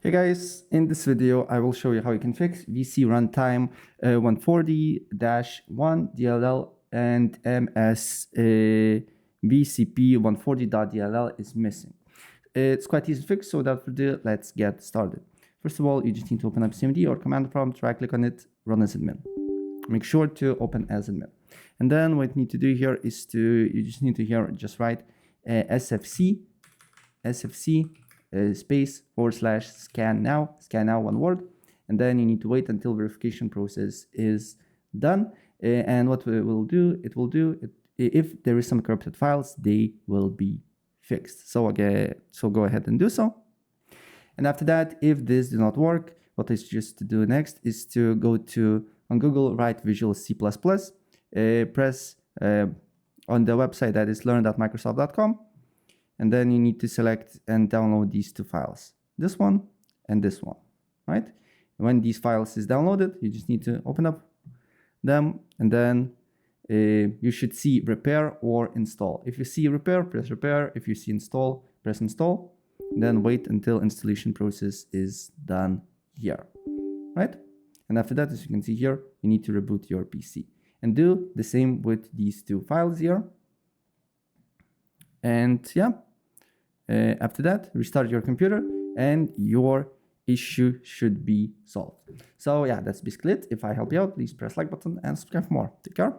Hey guys, in this video I will show you how you can fix VC runtime 140-1 and MSVCP140.dll is missing. It's quite easy to fix, so without further ado, let's get started. First of all, you just need to open up CMD or command prompt, right click on it, run as admin. Make sure to open as admin. And then what you need to do here is you just need to here just write SFC space / scan now one word, and then you need to wait until verification process is done. And what it will do, if there is some corrupted files, they will be fixed. So go ahead and do so. And after that, if this do not work, what I suggest to do next is to go to on Google, write Visual C++, press on the website that is learn.microsoft.com. And then you need to select and download these two files, this one and this one, right? When these files is downloaded, you just need to open up them, and then you should see repair or install. If you see repair, press repair. If you see install, press install. Then wait until installation process is done here, right? And after that, as you can see here, you need to reboot your PC and do the same with these two files here. And yeah. After that, restart your computer and your issue should be solved. So yeah, that's basically it. If I help you out, please press like button and subscribe for more. Take care.